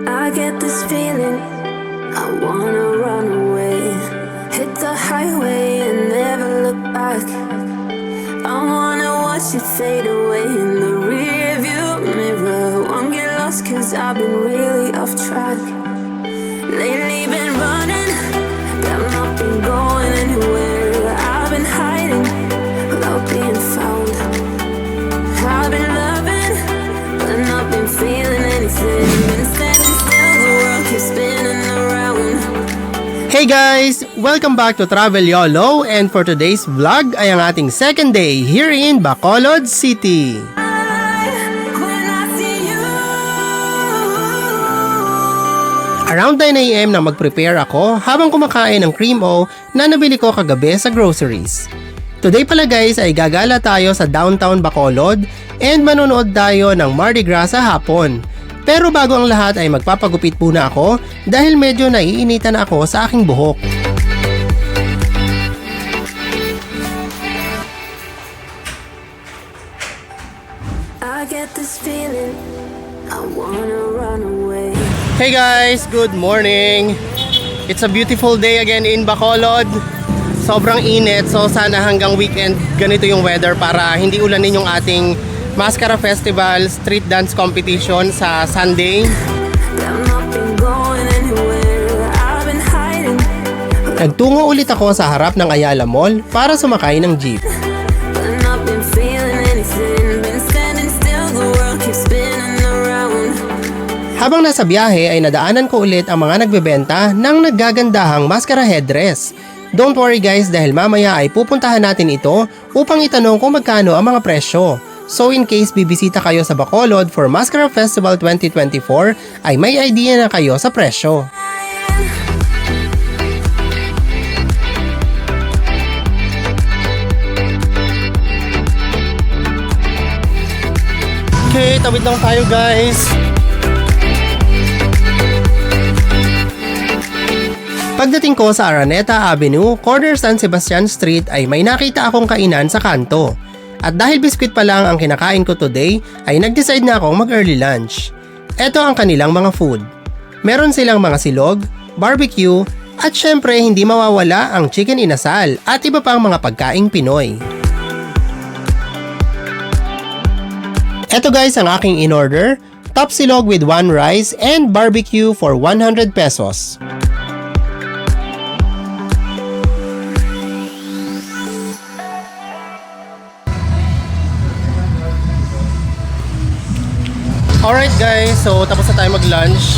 I get this feeling, I wanna run away. Hit the highway and never look back. I wanna watch it fade away in the rearview mirror. Won't get lost cause I've been really off track. Lately been running, but I've not been going anywhere. I've been hiding without being found. I've been loving, but not been feeling anything. Been standing still, the world keeps spinning around. Hey guys! Welcome back to Travel YOLO, and for today's vlog ay ang ating second day here in Bacolod City. Around 9 AM na mag-prepare ako habang kumakain ng cream o na nabili ko kagabi sa groceries. Today pala guys ay gagala tayo sa downtown Bacolod and manonood tayo ng Mardi Gras sa hapon. Pero bago ang lahat ay magpapagupit muna ako dahil medyo naiinitan ako sa aking buhok. I get this feeling, I wanna run away. Hey guys! Good morning! It's a beautiful day again in Bacolod. Sobrang init, so sana hanggang weekend ganito yung weather para hindi ulanin yung ating Mascara Festival Street Dance Competition sa Sunday. Nagtungo ulit ako sa harap ng Ayala Mall para sumakay ng jeep. Habang nasa biyahe ay nadaanan ko ulit ang mga nagbebenta ng naggagandahang mascara headdress. Don't worry guys dahil mamaya ay pupuntahan natin ito upang itanong kung magkano ang mga presyo. So in case bibisita kayo sa Bacolod for Mascara Festival 2024 ay may idea na kayo sa presyo. Okay, tawid lang tayo guys. Pagdating ko sa Araneta Avenue, corner San Sebastian Street ay may nakita akong kainan sa kanto. At dahil biskwit pa lang ang kinakain ko today, ay nag-decide na akong mag-early lunch. Ito ang kanilang mga food. Meron silang mga silog, barbecue, at syempre hindi mawawala ang chicken inasal at iba pang mga pagkaing Pinoy. Ito guys ang aking in-order, top silog with 1 rice and barbecue for 100 pesos. Alright guys, so tapos na tayo mag-lunch.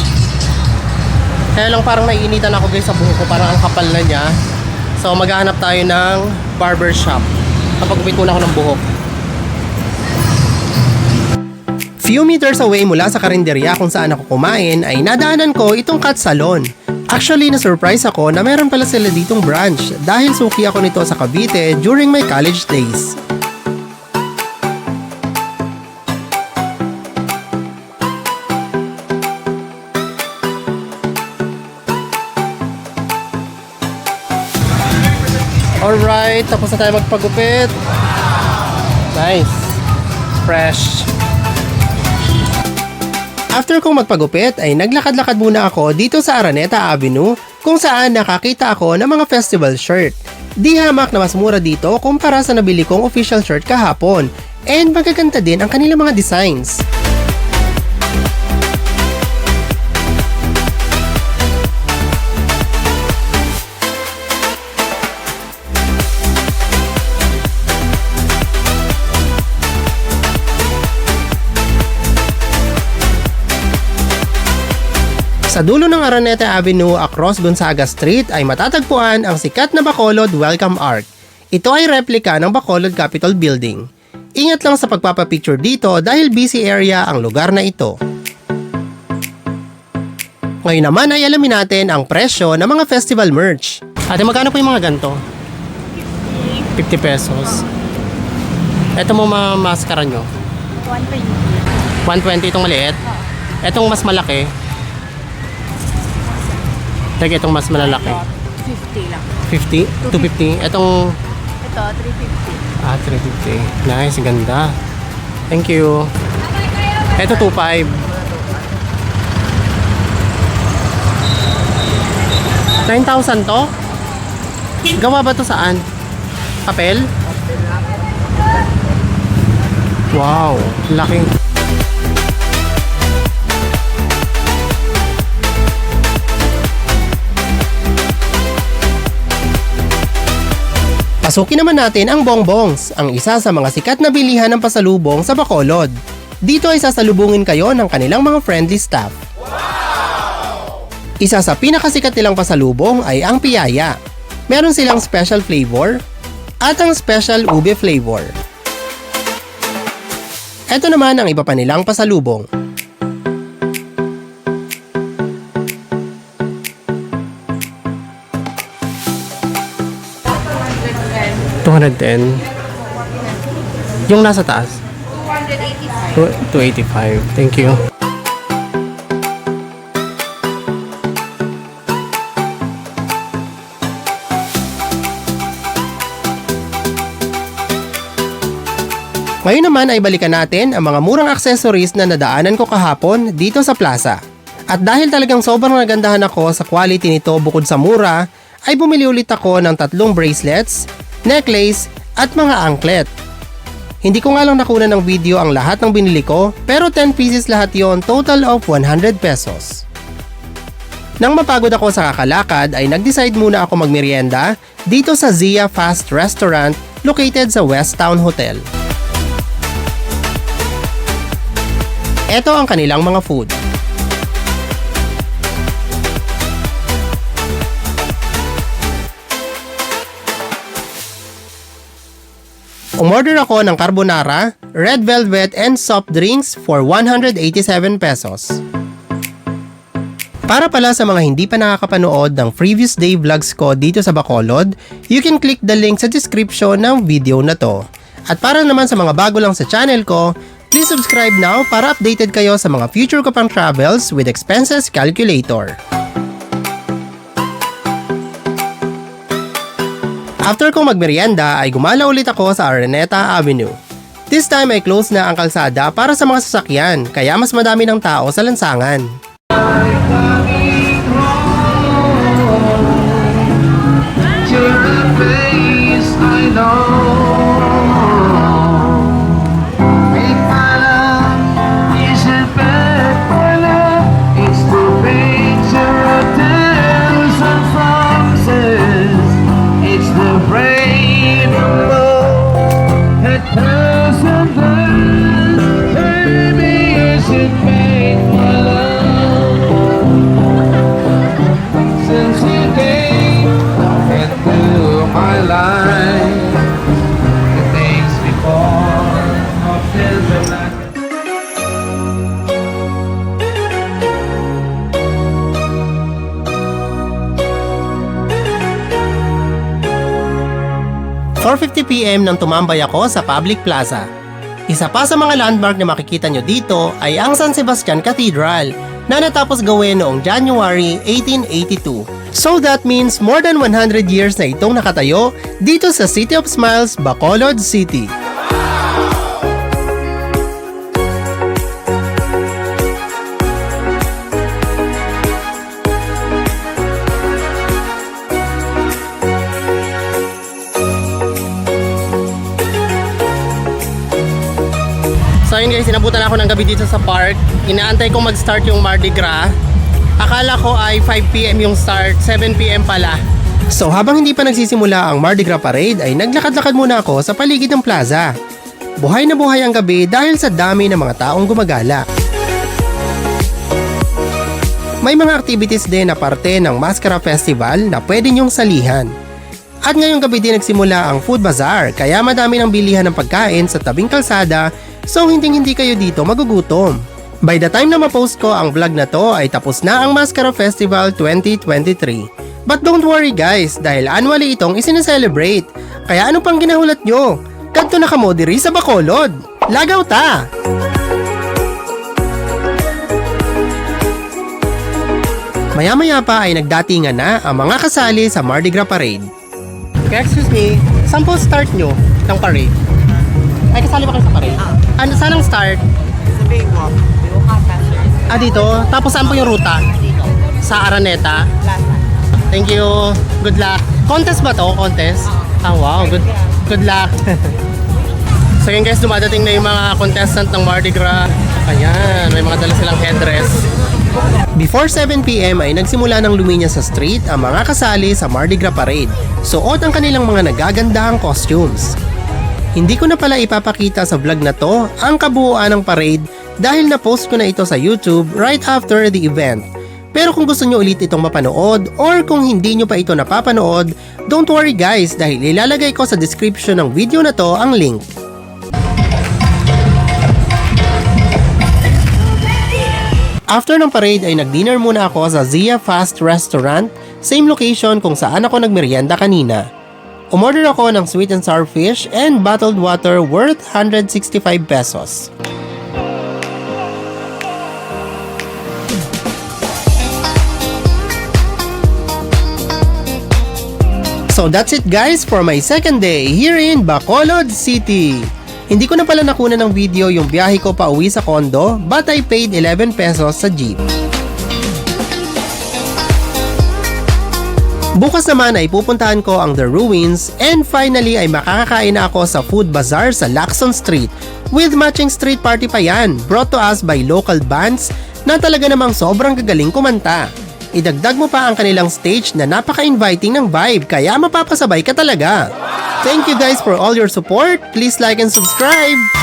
Kaya lang parang naiinitan ako guys sa buhok ko, parang ang kapal na niya. So maghahanap tayo ng barber shop. Kapagupit muna ako ng buhok. Few meters away mula sa karinderya kung saan ako kumain ay nadaanan ko itong cut salon. Actually na-surprise ako na meron pala sila ditong branch dahil suki ako nito sa Cavite during my college days. Alright, tapos na tayo magpagupit. Nice. Fresh. After kong magpagupit ay naglakad-lakad muna ako dito sa Araneta Avenue kung saan nakakita ako ng mga festival shirt. Di hamak na mas mura dito kumpara sa nabili kong official shirt kahapon. And magaganda din ang kanilang mga designs. Sa dulo ng Araneta Avenue across Gonzaga Street ay matatagpuan ang sikat na Bacolod Welcome Arc. Ito ay replika ng Bacolod Capitol Building. Ingat lang sa pagpapapicture dito dahil busy area ang lugar na ito. Ngayon naman ay alamin natin ang presyo ng mga festival merch. Ate, magkano po yung mga ganito? 50 pesos. Ito mo mga maskara nyo? 120. 120 itong maliit? Itong mas malaki? Like itong mas malalaki. 50 lang. 50? 250? Itong... Ito, 350. 350. Nice, ganda. Thank you. Ito 25. 9,000 to? Gawa ba to saan? Papel? Wow, laki. Pasukin naman natin ang Bongbongs, ang isa sa mga sikat na bilihan ng pasalubong sa Bacolod. Dito ay sasalubungin kayo ng kanilang mga friendly staff. Isa sa pinakasikat nilang pasalubong ay ang piyaya. Meron silang special flavor at ang special ube flavor. Ito naman ang iba pa nilang pasalubong. $210. Yung nasa taas? 285. Thank you. Ngayon naman ay balikan natin ang mga murang accessories na nadaanan ko kahapon dito sa plaza. At dahil talagang sobrang nagandahan ako sa quality nito bukod sa mura, ay bumili ulit ako ng 3 bracelets, necklace, at mga anklet. Hindi ko nga lang nakuna ng video ang lahat ng binili ko, pero 10 pieces lahat yon, total of 100 pesos. Nang mapagod ako sa kakalakad ay nag-decide muna ako magmerienda dito sa Zia Fast Restaurant located sa West Town Hotel. Ito ang kanilang mga food. Umorder ako ng carbonara, red velvet, and soft drinks for 187 pesos. Para pala sa mga hindi pa nakakapanood ng previous day vlogs ko dito sa Bacolod, you can click the link sa description ng video na to. At para naman sa mga bago lang sa channel ko, please subscribe now para updated kayo sa mga future ko pang travels with expenses calculator. After kong magmerienda ay gumala ulit ako sa Araneta Avenue. This time ay close na ang kalsada para sa mga sasakyan kaya mas madami ng tao sa lansangan. PM nang tumambay ako sa public plaza. Isa pa sa mga landmark na makikita nyo dito ay ang San Sebastian Cathedral na natapos gawin noong January 1882. So that means more than 100 years na itong nakatayo dito sa City of Smiles, Bacolod City. So yun guys, sinabutan ako ng gabi dito sa park. Inaantay kong mag-start yung Mardi Gras. Akala ko ay 5 PM yung start, 7 PM pala. So habang hindi pa nagsisimula ang Mardi Gras parade ay naglakad-lakad muna ako sa paligid ng plaza. Buhay na buhay ang gabi dahil sa dami ng mga taong gumagala. May mga activities din na parte ng Mascara Festival na pwede nyong salihan. At ngayong gabi din nagsimula ang food bazaar kaya madami ng bilihan ng pagkain sa tabing kalsada. So hindi kayo dito magugutom. By the time na ma-post ko ang vlog na to ay tapos na ang Mascara Festival 2023. But don't worry guys, dahil annually itong isineselebrate. Kaya ano pang ginahulat nyo? Kadto na kamo diri sa Bacolod. Lagaw ta! Maya-maya pa ay nagdatingan na ang mga kasali sa Mardi Gras Parade. Okay, excuse me, saan po start nyo ng parade? Ay, kasali ba kayo sa parade? Ano, saan ang start? Sa Baywalk. Baywalk Passengers. Dito? Tapos saan po yung ruta? Dito. Sa Araneta? Plaza. Thank you. Good luck. Contest ba to? Contest? Ah, wow. Good luck. So yun guys, dumadating na yung mga contestant ng Mardi Gras. Ayan, may mga dala silang headdress. Before 7 PM ay nagsimula ng luminya sa street ang mga kasali sa Mardi Gras Parade. Suot ang kanilang mga nagagandahang costumes. Hindi ko na pala ipapakita sa vlog na to ang kabuuan ng parade dahil na-post ko na ito sa YouTube right after the event. Pero kung gusto nyo ulit itong mapanood or kung hindi nyo pa ito napapanood, don't worry guys dahil ilalagay ko sa description ng video na to ang link. After ng parade ay nag-dinner muna ako sa Zia Fast Restaurant, same location kung saan ako nagmerienda kanina. Umorder ako ng sweet and sour fish and bottled water worth 165 pesos. So that's it guys for my second day here in Bacolod City. Hindi ko na pala nakuna ng video yung biyahe ko pa uwi sa condo but I paid 11 pesos sa jeep. Bukas naman ay pupuntahan ko ang The Ruins and finally ay makakakain na ako sa food bazaar sa Lacson Street with matching street party pa yan brought to us by local bands na talaga namang sobrang gagaling kumanta. Idagdag mo pa ang kanilang stage na napaka-inviting ng vibe kaya mapapasabay ka talaga. Thank you guys for all your support. Please like and subscribe.